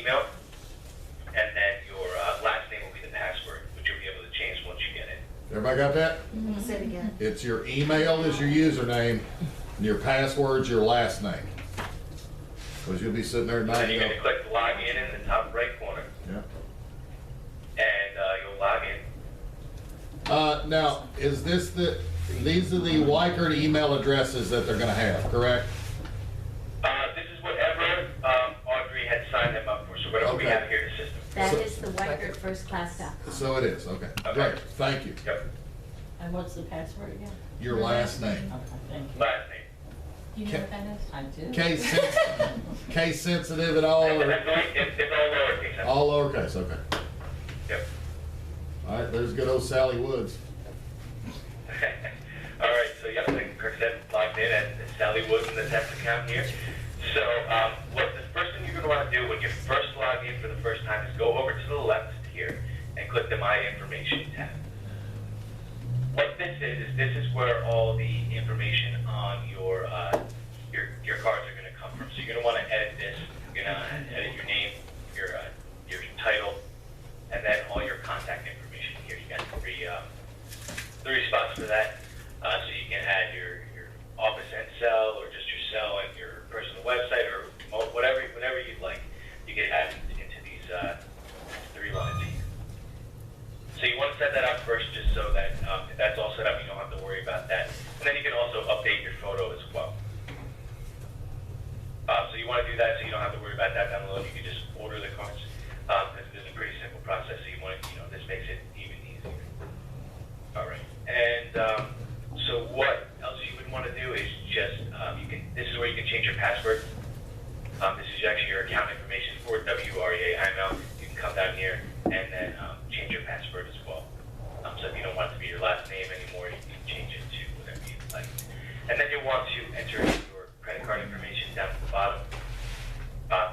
email, and then your last name will be the password, which you'll be able to change once you get it. Everybody got that? Say it again. It's your email is your username, and your password's your last name. Because you'll be sitting there at And then night. you're going to click log in the top right corner, Yeah. and you'll log in. Now, is this these are the Weichert email addresses that they're gonna have, correct? This is whatever Audrey had signed them up for, so whatever we Okay. have here in the system. That is the WeichertFirstClass.com. So it is, okay. Okay. Great, thank you. Yep, And what's the password again? Your last name. Okay, thank you. last name. Do you know what that is? I do. Case sensitive at all, And or it's all lowercase. all lowercase, okay. Yep. All right, there's good old Sally Woods. All right, so yeah, like Kirk said, logged in at Sally Woods in the test account here. So what the first thing you're going to want to do when you first log in for the first time is go over to the left here and click the My Information tab. What this is where all the information on your cards are going to come from. So you're going to want to edit this. You're going to edit your name, your title, and then all your contact information here. You got three spots for that. So you can add your office and cell, or just your cell and your personal website, or whatever you'd like. You can add into these 3 lines here. So you want to set that up first, just so that if that's all set up, you don't have to worry about that. And then you can also update your photo as well. So you want to do that so you don't have to worry about that down the road. You can just order the cards, because it is a pretty simple process. So you want to, this makes it even easier. All right, and so what else you would want to do is just this is where you can change your password. This is actually your account information for WREA IML. You can come down here and then change your password as well. So if you don't want it to be your last name anymore, you can change it to whatever you'd like. And then you'll want to enter your credit card information down at the bottom,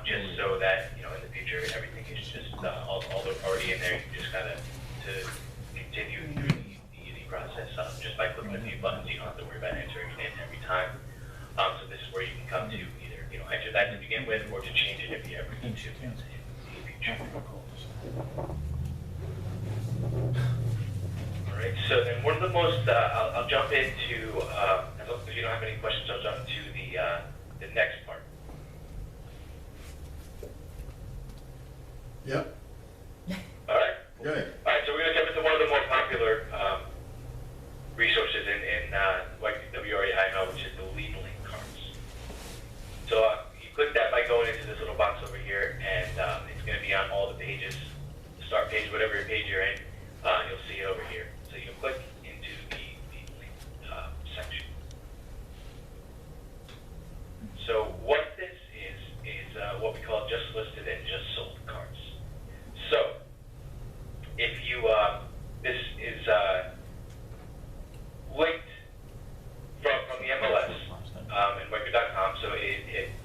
just so that in the future everything is just all already in there. You just gotta to continue through the easy process just by clicking a few buttons. You don't have to worry about entering it in every time. So this is where you can come to either enter that to begin with, or to change it if you ever need to in the future. All right. So then one of the most I'll jump into. If you don't have any questions, I'll jump to the next part. Yep, All right. okay. All right, so we're going to jump into one of the more popular resources in WREIML, which is the lead link cards. So you click that by going into this little box over here, and it's going to be on all the pages, the start page, whatever page you're in, you'll see it over here. So you click into the lead link section. So what this is what we call just listed and just sold cards. So if you, this is linked from the MLS and Weichert.com. So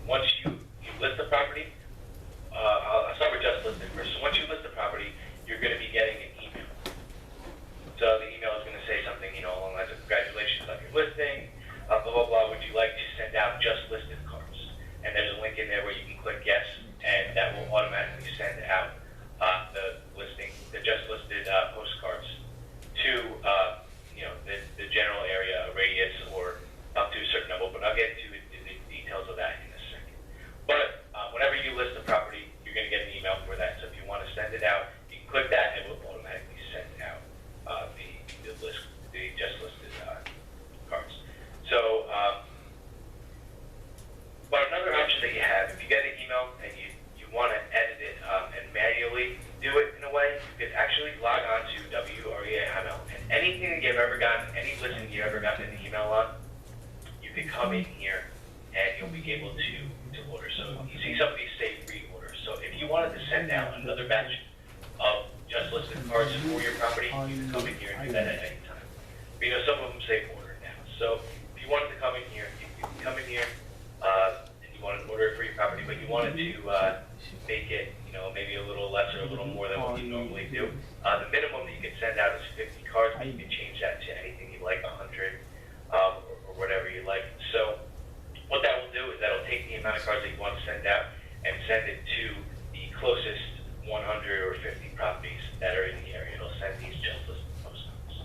once you list the property, I'll start with just listed first. So once you list the property, you're going to be getting an email. So the email is going to say something, along the lines of congratulations on your listing, blah, blah, blah. Would you like to send out just listed cards? And there's a link in there where you can click yes, and that will automatically send out the just listed postcards to the general area, a radius, or up to a certain number. But I'll get into the details of that in a second. But whenever you list the property, you're going to get an email for that. So if you want to send it out, you can click that, and it will automatically send out the just listed cards. So, but another option that you have, if you get an email and you want to edit it and manually do it in a way, you can actually log on to WREA-IML, and anything that you've ever gotten, any listing you've ever gotten an email on, you can come in here and you'll be able to order. So you see some of these say reorder. So if you wanted to send out another batch of just listed cards for your property, you can come in here and do that at any time. But some of them say order now. So if you wanted to come in here, you can come in here and you want to order it for your property, but you wanted to make it, maybe a little less or a little more than what you normally do. The minimum that you can send out is 50 cards, but you can change that to anything you like, 100 or whatever you like. So what that will do is that'll take the amount of cards that you want to send out and send it to the closest 100 or 50 properties that are in the area. It'll send these just listed postcards.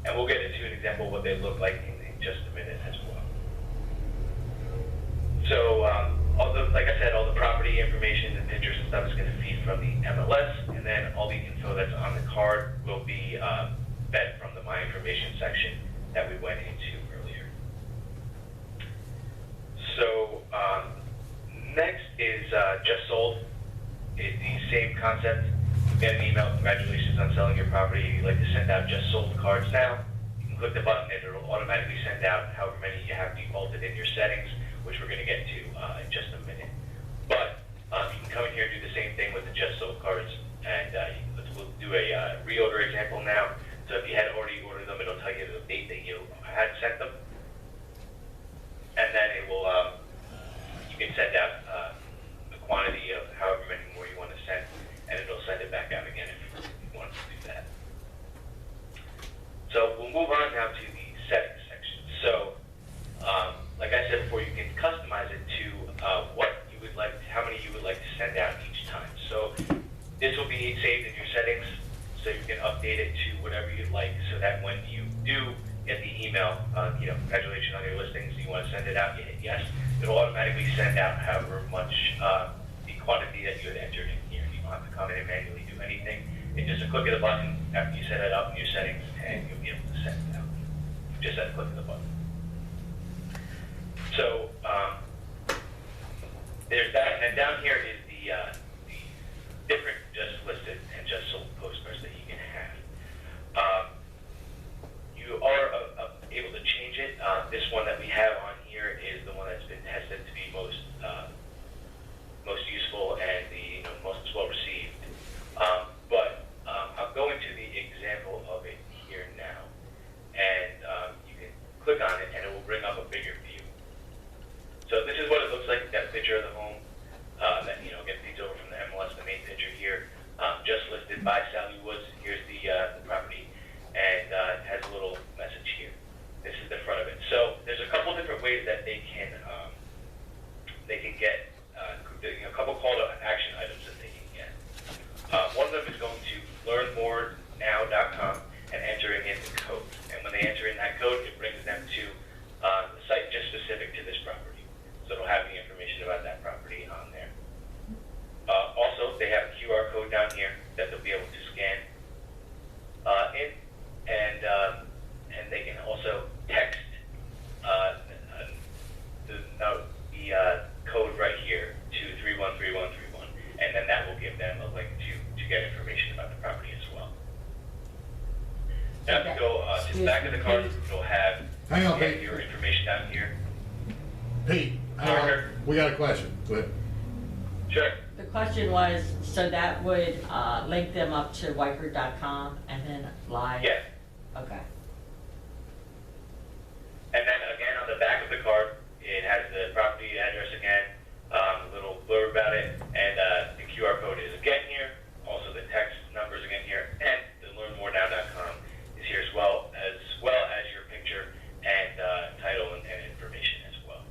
And we'll get into an example of what they look like in just a minute as well. So, like I said, all the property information and pictures and stuff is going to feed from the MLS, and then all the info that's on the card will be fed from the My Information section that we went into earlier. So, next is Just Sold. It's the same concept. You get an email, congratulations on selling your property. If you'd like to send out Just Sold cards now, you can click the button and it'll automatically send out however many you have defaulted in your settings, which we're going to get to in just a minute. But you can come in here and do the same thing with the Just Sold cards, and we'll do a reorder example now. So if you had already ordered them, it'll tell you the date that you had sent them, and then it will you can send out the quantity of however many more you want to send, and it'll send it back out again if you want to do that. So we'll move on now to the settings section. So like I said before, you can customize it to what you would like, how many you would like to send out each time. So this will be saved in your settings, so you can update it to whatever you'd like, so that when you do get the email, congratulations on your listings, you want to send it out, you hit yes, it'll automatically send out however much the quantity that you had entered in here. You don't have to come in and manually do anything. It's just a click of the button after you set it up in your settings, and you'll be able to send it out. Just at a click of the button. So there's that, and down here is the different Just Listed and Just Sold postcards that you can have. You are able to change it. This one that we have on here is the one that's been tested to be most useful and the most well received. But I'll go into the example of it here now, and you can click on it, and it will bring up a bigger view. So this is what it looks like. You've got a picture of the home that gets feeds over from the MLS, the main picture here. Just listed by Sally Woods. Here's the property, and it has a little message here. This is the front of it. So there's a couple different ways that they can get a couple call to action items that they can get. One of them is going to learnmorenow.com and entering in the code. And when they enter in that code, it brings them to the site just specific to this property. So it'll have the information about that property on there. Also, they have a QR code down here that they'll be able to scan in, and they can also text the code right here to 313131, and then that will give them a link to get information about the property as well. Now, if you go to the back of the card, it'll have Hang on, Pete. your information down here. Pete, we got a question. Go ahead. Sure. The question was, so that would link them up to Weichert.com and then live? Yeah. Okay. And then again, on the back of the card, it has the property address again, a little blurb about it, and the QR code is again here. Also, the text numbers again here, and the learnmorenow.com is here as well as your picture and title and information as well.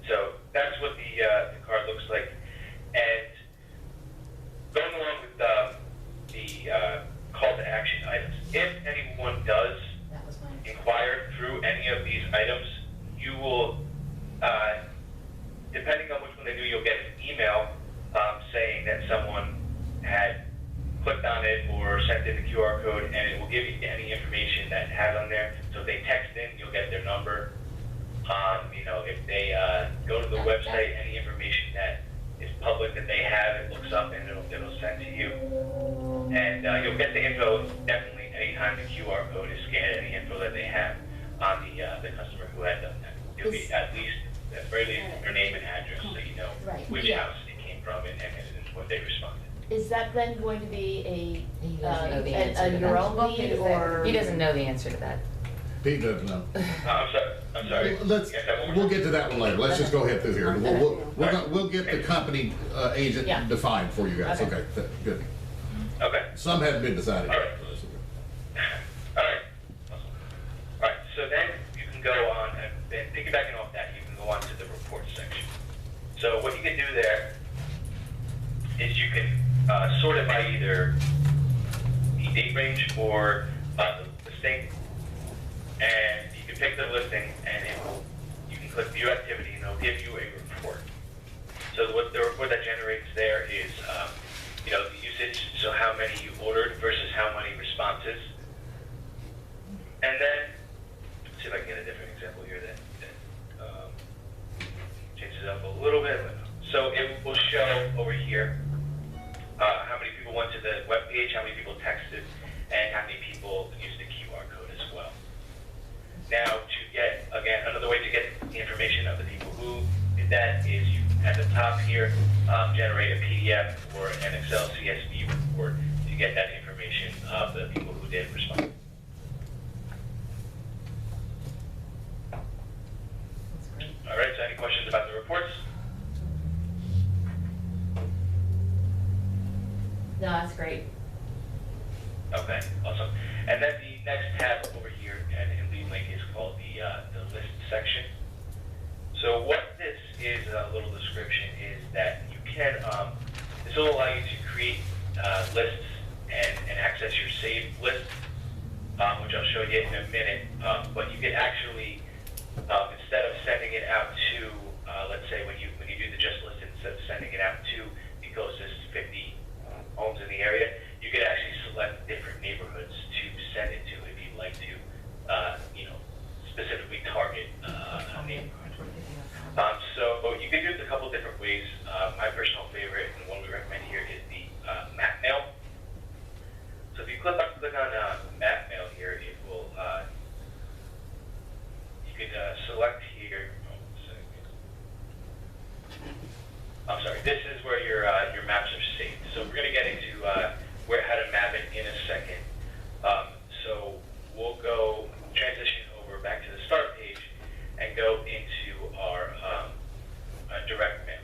So that's what the card looks like. And going along with the call to action items, if anyone does inquire through any of these items, you will, depending on which one they do, you'll get an email saying that someone had clicked on it or sent in the QR code, and it will give you any information that it has on there. So if they text in, you'll get their number. If they go to the website, any information that is public that they have, it looks up and it'll send to you. And you'll get the info definitely anytime the QR code is scanned, any info that they have on the customer who had done that. It'll be at the very least, their name and address, so you know Right. which Yeah. house it came from and when they responded. Is that then going to be He doesn't know the answer to your that. own lead, or? He doesn't know the answer to that. Pete doesn't know. I'm sorry. Let's, Yes, that one more we'll time. get to that one later. Let's just go ahead through here. We'll get the company agent Yeah. defined for you guys. Okay. Okay, good. Okay. Some haven't been decided All yet. right. All right. Awesome. All right. So then you can go on, and piggybacking off that, you can go on to the report section. So what you can do there is you can sort it by either the date range or the listing, and you can pick the listing, and you can click View Activity, and it'll give you a report. So what the report that generates there is, you know, the usage, so how many you ordered versus how many responses. And then, let's see if I can get a different example here that changes it up a little bit. So it will show over here how many people went to the web page, how many people texted, and how many people used the QR code as well. Now, to get, again, another way to get the information of the people who did that is you, at the top here, generate a PDF or an Excel CSV report to get that information of the people who did respond. That's great. All right, so any questions about the reports? No, that's great. Okay, awesome. And then the next tab over here and in the link is called the list section. So what this is, a little description, is that you can, this will allow you to create lists and access your saved lists, which I'll show you in a minute. But you can actually, instead of sending it out to, let's say when you do the just list, instead of sending it out to the closest 50 homes in the area, you can actually select different neighborhoods to send it to if you'd like to, you know, specifically target a neighborhood. So you can do it a couple different ways. My personal favorite and one we recommend here is the map mail. So if you click on map mail here, it will, you could select here. I'm sorry, this is where your maps are saved. So we're going to get into how to map it in a second. So we'll go transition over back to the start page and go into our direct mail.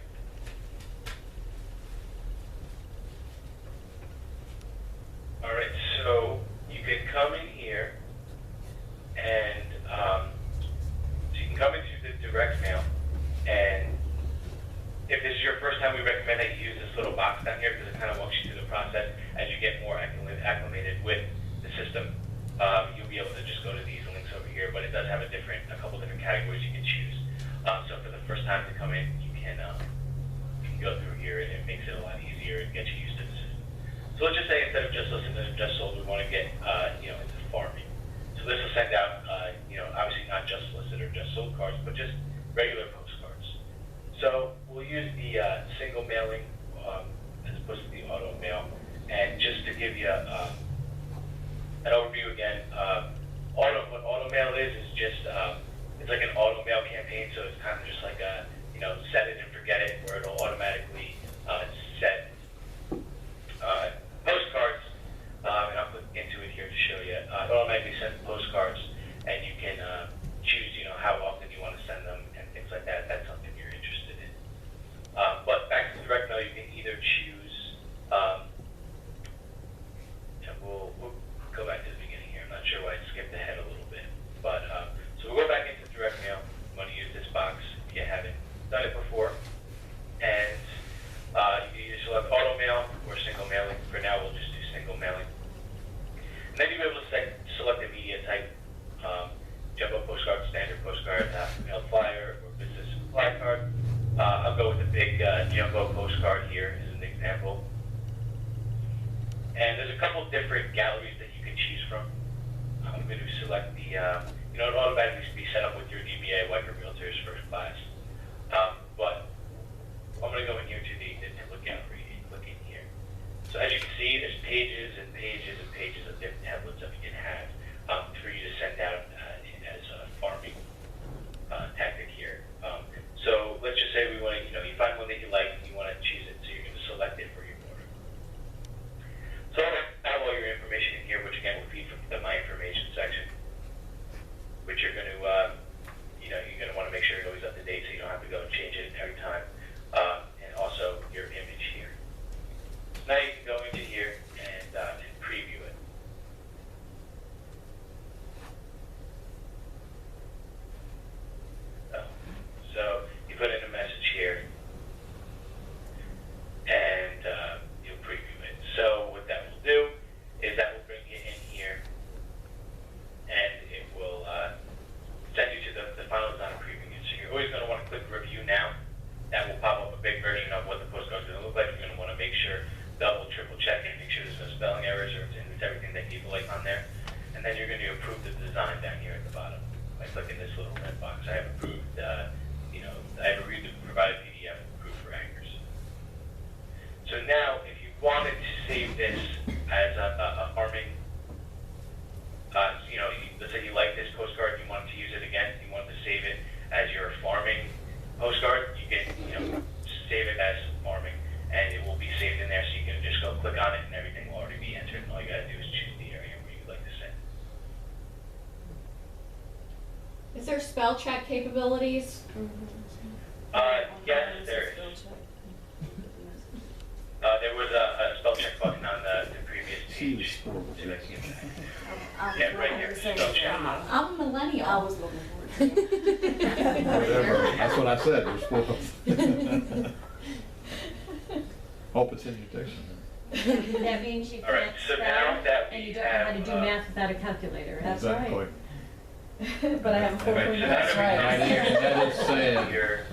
All right, so you can come in here and so you can come into the direct mail, and if this is your first time, we recommend that you use this little box down here because it kind of walks you through the process as you get more acclimated with the system. You'll be able to just go to these links over here, but it does have a couple different categories you can choose. So for the first time to come in, you can go through here, and it makes it a lot easier and gets you used to the system. So let's just say instead of just listening to just sold, we want to get you know, into farming. So this will send out you know, obviously not just listed or just sold cards, but just regular postcards. So we'll use the single mailing as opposed to the auto mail. And just to give you an overview again, what auto mail is just it's like an auto mail campaign. So it's kind of just like a, you know, set it and forget it, where it'll automatically set postcards. And I'll click into it here to show you. It'll automatically send postcards, and you can choose, you know, how often you want to send them and things like that. If that's something you're interested in. But back to the direct mail, you can either choose, and we'll go back to the beginning here. I'm not sure why I skipped ahead a little bit. But, so we'll go back into direct mail. I'm going to use this box if you haven't done it before. And you can either select auto mail or single mailing. For now, we'll just do single mailing. And then you'll be able to select the media type. Jumbo postcard, standard postcard, mail flyer, or business supply card. I'll go with the big jumbo postcard here as an example. And there's a couple different galleries that you can choose from. I'm going to select the, you know, it'll automatically be set up with your DBA, White Realtors First Class. But I'm going to go in here to the template gallery and click in here. So as you can see, there's pages and pages and pages of different templates that we can have for you to send out as a farming tactic here. So let's just say we want to, you know, you find one that you like and you want to choose it, so you're going to select it for your order. So I have all your information in here, which again will feed from the My Information section, which you're going to, you know, you're going to want to make sure it always up to date, so you don't have to go and change it every time. And also your image here. Now you can go into here and and then you're going to approve the design down here at the bottom by clicking this little red box. I have approved, I have reviewed the provided PDF approved for anchors. So now, if you wanted to save this as a farming, let's say you like this postcard, you wanted to use it again, you wanted to save it as your farming postcard, you can, save it as farming, and it will be saved in there, so you can just go click on it and everything will already be entered, and all you gotta do is choose the area where you'd like to send. Is there spell check capabilities? Yes, there is. There was a spell check button on the previous page. See if I can get that. Yeah, right here, spell check. I'm a millennial. I was looking forward to it. Whatever, that's what I said, there's 12. Hope it's in your dictionary. That means you All right, can't so now spell, that and we you don't know how to have, do math without a calculator. That's Exactly. But I have a Right, so now that we Right have here, that is sad. here.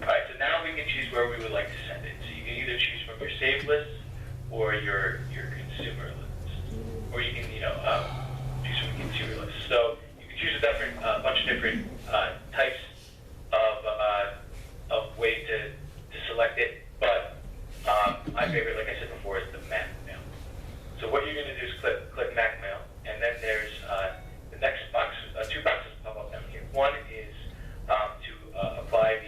All right, so now we can choose where we would like to send it. So you can either choose from your saved list or your consumer list, or you can choose from the consumer list. So you can choose a bunch of different types of ways to select it. But my favorite, like I said before, is the Mac Mail. So what you're going to do is click Mac Mail, and then there's the next box. Two boxes pop up down here. One is to apply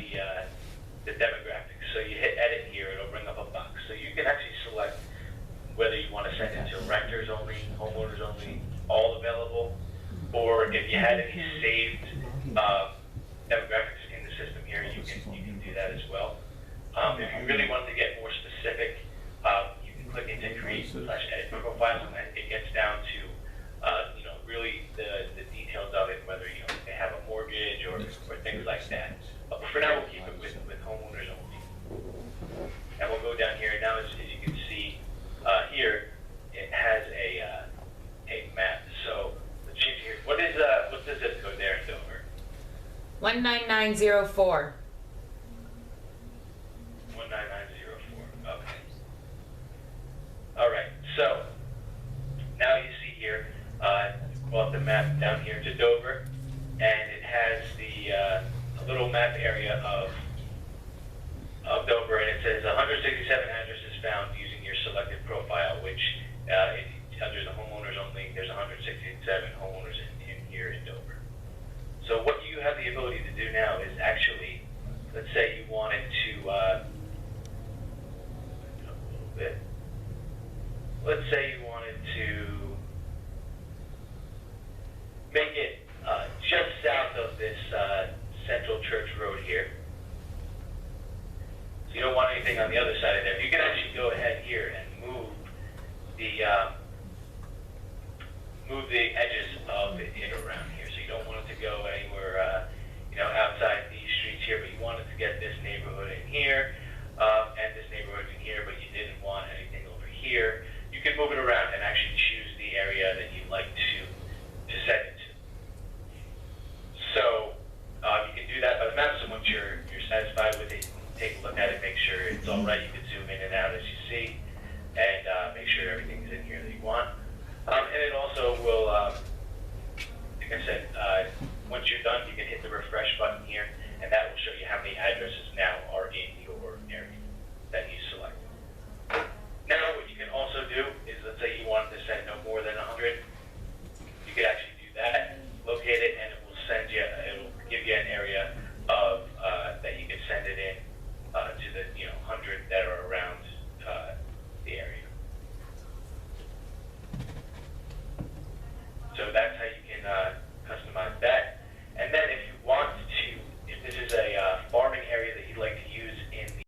the demographics. So you hit edit here, it'll bring up a box. So you can actually select whether you want to send it to renters only, homeowners only, all available, or if you had any saved demographics in the system here, you can do that as well. If you really want to get more specific, you can click into create/edit profile, and then it gets down to really the details of it, whether they have a mortgage or things like that. But for now, we'll keep it with homeowners only. And we'll go down here. Now, as you can see here, it has a map. So let's change here. What's the zip code there in Dover? 19904. 19904. Okay. All right. So now you see here, pull up the map down here to Dover, and it has a little map area of Dover, and it says 167 addresses found using your selected profile, which under the homeowners only, there's 167 homeowners in here in Dover. So what you have the ability to do now is actually, let's say you wanted to, a little bit. Let's say you wanted to make it just south of this Central Church Road here. So you don't want anything on the other side of there. You can actually go ahead here and move the edges of it around here. So you don't want it to go anywhere, outside these streets here, but you wanted to get this neighborhood in here and this neighborhood in here, but you didn't want anything over here. You can move it around and actually choose the area that you'd like to send it to. So you can do that by the map. So once you're satisfied with it, take a look at it, make sure it's all right. You can